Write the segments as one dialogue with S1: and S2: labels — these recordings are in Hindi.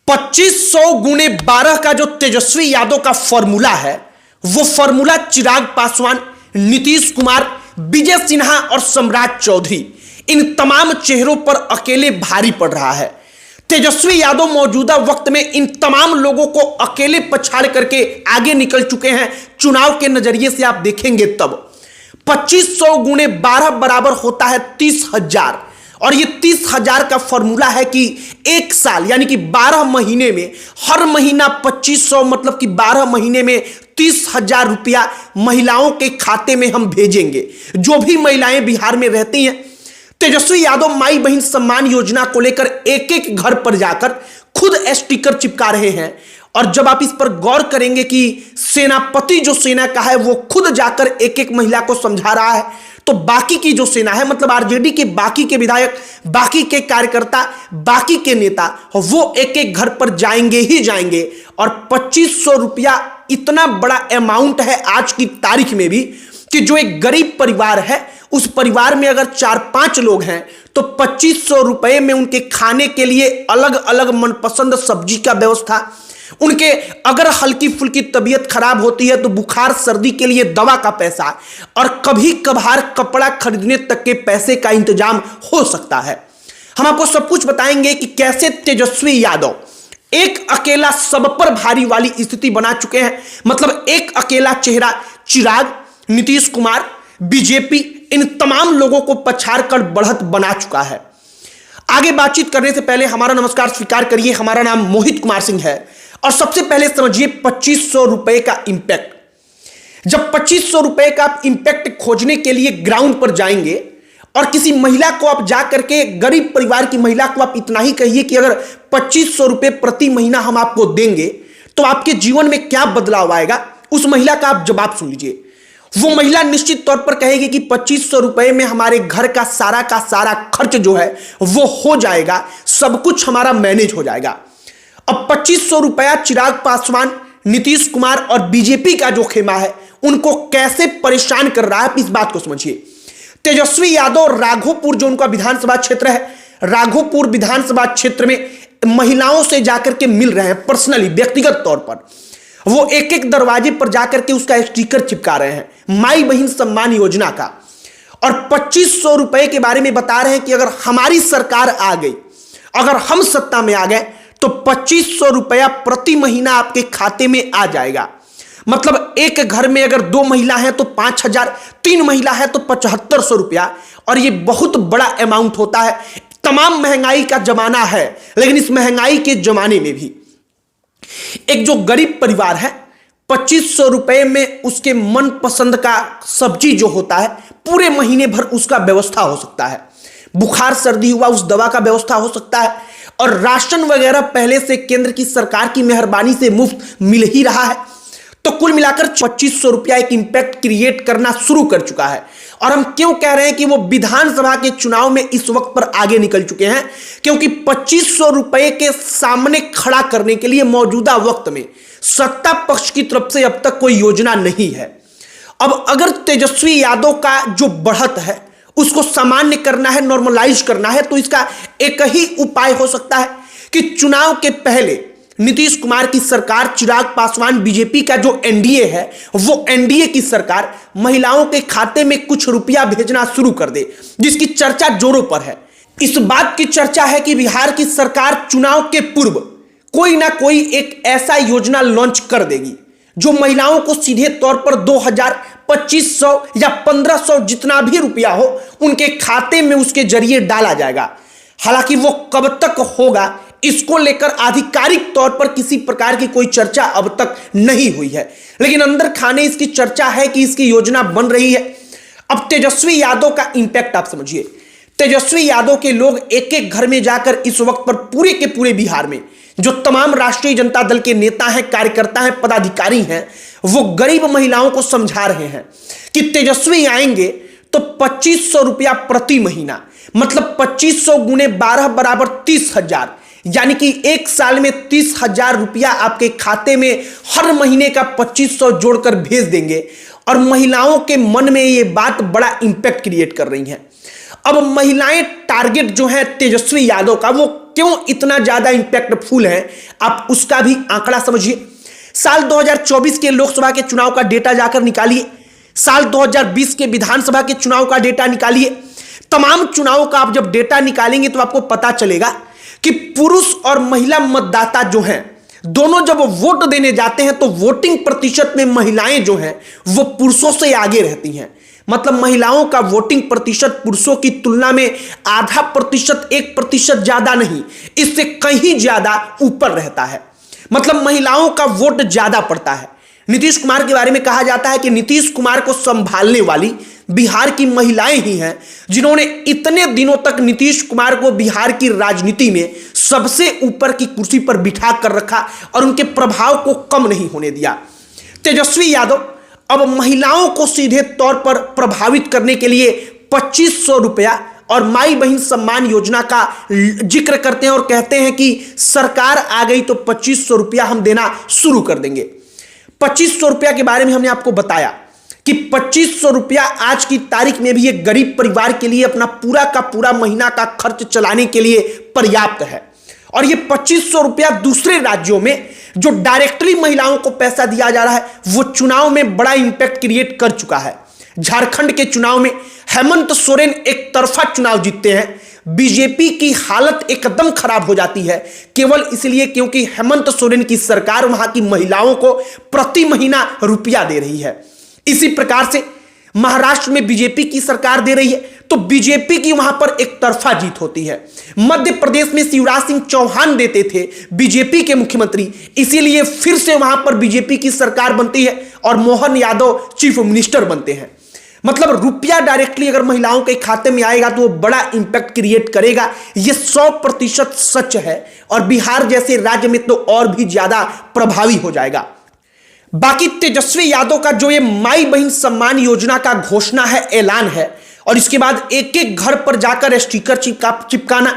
S1: 2500 गुणे 12 का जो तेजस्वी यादव का फॉर्मूला है, वो फॉर्मूला चिराग पासवान, नीतीश कुमार, विजय सिन्हा और सम्राट चौधरी, इन तमाम चेहरों पर अकेले भारी पड़ रहा है। तेजस्वी यादव मौजूदा वक्त में इन तमाम लोगों को अकेले पछाड़ करके आगे निकल चुके हैं। चुनाव के नजरिए से आप देखेंगे तब 2500 गुणे 12 बराबर होता है 30,000, और ये 30,000 का फॉर्मूला है कि एक साल यानी कि 12 महीने में हर महीना 2500 मतलब कि 12 महीने में 30,000 रुपया महिलाओं के खाते में हम भेजेंगे। जो भी महिलाएं बिहार में रहती हैं, तेजस्वी यादव माई बहन सम्मान योजना को लेकर एक एक घर पर जाकर खुद स्टिकर चिपका रहे हैं। और जब आप इस पर गौर करेंगे कि सेनापति जो सेना का है वो खुद जाकर एक एक महिला को समझा रहा है, तो बाकी की जो सेना है, मतलब आरजेडी के बाकी के विधायक, बाकी के कार्यकर्ता, बाकी के नेता, वो एक एक घर पर जाएंगे ही जाएंगे। और 2500 रुपया इतना बड़ा अमाउंट है आज की तारीख में भी कि जो एक गरीब परिवार है, उस परिवार में अगर 4-5 लोग हैं तो 2500 रुपए में उनके खाने के लिए अलग अलग मनपसंद सब्जी का व्यवस्था, उनके अगर हल्की फुल्की तबीयत खराब होती है तो बुखार सर्दी के लिए दवा का पैसा, और कभी कभार कपड़ा खरीदने तक के पैसे का इंतजाम हो सकता है। हम आपको सब कुछ बताएंगे कि कैसे तेजस्वी यादव एक अकेला सब पर भारी वाली स्थिति बना चुके हैं। मतलब एक अकेला चेहरा चिराग, नीतीश कुमार, बीजेपी, इन तमाम लोगों को पछाड़कर बढ़त बना चुका है। आगे बातचीत करने से पहले हमारा नमस्कार स्वीकार करिए। हमारा नाम मोहित कुमार सिंह है और सबसे पहले समझिए 2500 रुपए का इंपैक्ट। जब 2500 रुपए का आप इंपैक्ट खोजने के लिए ग्राउंड पर जाएंगे और किसी महिला को आप जाकर के, गरीब परिवार की महिला को आप इतना ही कहिए कि अगर 2500 रुपए प्रति महीना हम आपको देंगे तो आपके जीवन में क्या बदलाव आएगा, उस महिला का आप जवाब सुन लीजिए। वो महिला निश्चित तौर पर कहेगी कि 2500 रुपए में हमारे घर का सारा खर्च जो है वो हो जाएगा, सब कुछ हमारा मैनेज हो जाएगा। अब 2500 रुपया चिराग पासवान, नीतीश कुमार और बीजेपी का जो खेमा है उनको कैसे परेशान कर रहा है, इस बात को समझिए। तेजस्वी यादव राघोपुर, जो उनका विधानसभा क्षेत्र है, राघोपुर विधानसभा क्षेत्र में महिलाओं से जाकर के मिल रहे हैं पर्सनली, व्यक्तिगत तौर पर। वो एक एक दरवाजे पर जाकर के उसका स्टिकर चिपका रहे हैं माई बहन सम्मान योजना का, और 2500 रुपए के बारे में बता रहे हैं कि अगर हमारी सरकार आ गई, अगर हम सत्ता में आ गए तो 2500 रुपया प्रति महीना आपके खाते में आ जाएगा। मतलब एक घर में अगर 2 महिला हैं तो 5000, 3 महिला है तो 7500 रुपया, और ये बहुत बड़ा अमाउंट होता है। तमाम महंगाई का जमाना है, लेकिन इस महंगाई के जमाने में भी एक जो गरीब परिवार है, 2500 रुपए में उसके मनपसंद का सब्जी जो होता है पूरे महीने भर उसका व्यवस्था हो सकता है। बुखार सर्दी हुआ उस दवा का व्यवस्था हो सकता है, और राशन वगैरह पहले से केंद्र की सरकार की मेहरबानी से मुफ्त मिल ही रहा है। तो कुल मिलाकर 2500 रुपया एक इंपैक्ट क्रिएट करना शुरू कर चुका है। और हम क्यों कह रहे हैं कि वो विधानसभा के चुनाव में इस वक्त पर आगे निकल चुके हैं, क्योंकि 2500 रुपए के सामने खड़ा करने के लिए मौजूदा वक्त में सत्ता पक्ष की तरफ से अब तक कोई योजना नहीं है। अब अगर तेजस्वी यादव का जो बढ़त है उसको सामान्य करना है, नॉर्मलाइज करना है, तो इसका एक ही उपाय हो सकता है कि चुनाव के पहले नीतीश कुमार की सरकार, चिराग पासवान, बीजेपी का जो एनडीए है, वो एनडीए की सरकार महिलाओं के खाते में कुछ रुपया भेजना शुरू कर दे, जिसकी चर्चा जोरों पर है। इस बात की चर्चा है कि बिहार की सरकार चुनाव के पूर्व कोई ना कोई एक ऐसा योजना लॉन्च कर देगी जो महिलाओं को सीधे तौर पर 2000, 2500 या 1500 जितना भी रुपया हो उनके खाते में उसके जरिए डाला जाएगा। हालांकि वो कब तक होगा, इसको लेकर आधिकारिक तौर पर किसी प्रकार की कोई चर्चा अब तक नहीं हुई है, लेकिन अंदर खाने इसकी चर्चा है कि इसकी योजना बन रही है। अब तेजस्वी यादव का इंपैक्ट आप समझिए। तेजस्वी यादव के लोग एक एक घर में जाकर इस वक्त पर पूरे के पूरे बिहार में जो तमाम राष्ट्रीय जनता दल के नेता हैं, कार्यकर्ता हैं, पदाधिकारी हैं, वो गरीब महिलाओं को समझा रहे हैं कि तेजस्वी आएंगे तो 2500 रुपया प्रति महीना, मतलब 2500 गुणे 12 बराबर 30,000, यानी कि एक साल में 30,000 रुपया आपके खाते में हर महीने का 2500 जोड़कर भेज देंगे। और महिलाओं के मन में ये बात बड़ा इंपैक्ट क्रिएट कर रही है। अब महिलाएं टारगेट जो है तेजस्वी यादव का वो क्यों इतना ज्यादा इंपैक्टफुल है, आप उसका भी आंकड़ा समझिए। साल 2024 के लोकसभा के चुनाव का डेटा जाकर निकालिए, साल 2020 के विधानसभा के चुनाव का डेटा निकालिए। तमाम चुनावों का आप जब डेटा निकालेंगे तो आपको पता चलेगा कि पुरुष और महिला मतदाता जो हैं, दोनों जब वोट देने जाते हैं तो वोटिंग प्रतिशत में महिलाएं जो हैं वो पुरुषों से आगे रहती हैं। मतलब महिलाओं का वोटिंग प्रतिशत पुरुषों की तुलना में आधा प्रतिशत, 1% ज्यादा नहीं, इससे कहीं ज्यादा ऊपर रहता है। मतलब महिलाओं का वोट ज्यादा पड़ता है। नीतीश कुमार के बारे में कहा जाता है कि नीतीश कुमार को संभालने वाली बिहार की महिलाएं ही हैं जिन्होंने इतने दिनों तक नीतीश कुमार को बिहार की राजनीति में सबसे ऊपर की कुर्सी पर बिठा कर रखा और उनके प्रभाव को कम नहीं होने दिया। तेजस्वी यादव अब महिलाओं को सीधे तौर पर प्रभावित करने के लिए 2500 रुपया और माई बहन सम्मान योजना का जिक्र करते हैं और कहते हैं कि सरकार आ गई तो 2500 रुपया हम देना शुरू कर देंगे। 2500 रुपया के बारे में हमने आपको बताया कि 2500 रुपया आज की तारीख में भी एक गरीब परिवार के लिए अपना पूरा का पूरा महीना का खर्च चलाने के लिए पर्याप्त है। और ये 2500 रुपया दूसरे राज्यों में जो डायरेक्टली महिलाओं को पैसा दिया जा रहा है वो चुनाव में बड़ा इंपैक्ट क्रिएट कर चुका है। झारखंड के चुनाव में हेमंत सोरेन एक तरफा चुनाव जीतते हैं, बीजेपी की हालत एकदम खराब हो जाती है केवल इसलिए क्योंकि हेमंत सोरेन की सरकार वहां की महिलाओं को प्रति महीना रुपया दे रही है। इसी प्रकार से महाराष्ट्र में बीजेपी की सरकार दे रही है तो बीजेपी की वहां पर एक तरफा जीत होती है। मध्य प्रदेश में शिवराज सिंह चौहान देते थे बीजेपी के मुख्यमंत्री, इसीलिए फिर से वहां पर बीजेपी की सरकार बनती है और मोहन यादव चीफ मिनिस्टर बनते हैं। मतलब रुपया डायरेक्टली अगर महिलाओं के खाते में आएगा तो वो बड़ा इंपैक्ट क्रिएट करेगा, ये 100% सच है और बिहार जैसे राज्य में तो और भी ज्यादा प्रभावी हो जाएगा। बाकी तेजस्वी यादव का जो ये माई बहन सम्मान योजना का घोषणा है, ऐलान है, और इसके बाद एक एक घर पर जाकर स्टिकर चिपकाना,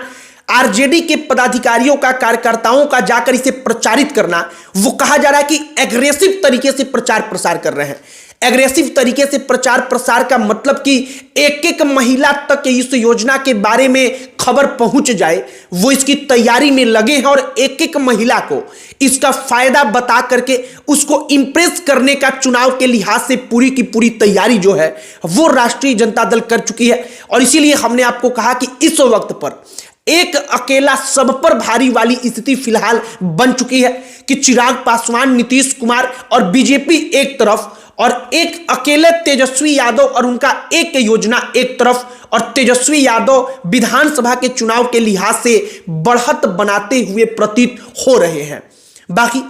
S1: आरजेडी के पदाधिकारियों का, कार्यकर्ताओं का जाकर इसे प्रचारित करना, वो कहा जा रहा है कि एग्रेसिव तरीके से प्रचार प्रसार कर रहे हैं। एग्रेसिव तरीके से प्रचार प्रसार का मतलब कि एक एक महिला तक इस योजना के बारे में खबर पहुंच जाए, वो इसकी तैयारी में लगे हैं और एक एक महिला को इसका फायदा बता करके उसको इंप्रेस करने का चुनाव के लिहाज से पूरी की पूरी तैयारी जो है वो राष्ट्रीय जनता दल कर चुकी है। और इसीलिए हमने आपको कहा कि इस वक्त पर एक अकेला सब पर भारी वाली स्थिति फिलहाल बन चुकी है कि चिराग पासवान, नीतीश कुमार और बीजेपी एक तरफ और एक अकेले तेजस्वी यादव और उनका एक योजना एक तरफ, और तेजस्वी यादव विधानसभा के चुनाव के लिहाज से बढ़त बनाते हुए प्रतीत हो रहे हैं। बाकी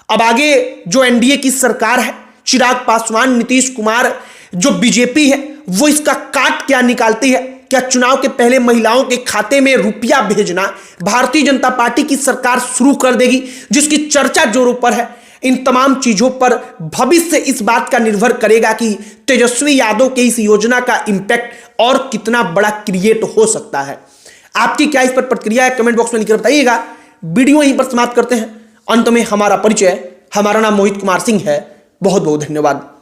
S1: अब आगे जो एनडीए की सरकार है, चिराग पासवान, नीतीश कुमार, जो बीजेपी है, वो इसका काट क्या निकालती है। क्या चुनाव के पहले महिलाओं के खाते में रुपया भेजना भारतीय जनता पार्टी की सरकार शुरू कर देगी, जिसकी चर्चा जोरों पर है। इन तमाम चीजों पर भविष्य इस बात का निर्भर करेगा कि तेजस्वी यादव के इस योजना का इंपैक्ट और कितना बड़ा क्रिएट हो सकता है। आपकी क्या इस पर प्रतिक्रिया है, कमेंट बॉक्स में लिखकर बताइएगा। वीडियो यहीं पर समाप्त करते हैं। अंत में हमारा परिचय, हमारा नाम मोहित कुमार सिंह है। बहुत बहुत धन्यवाद।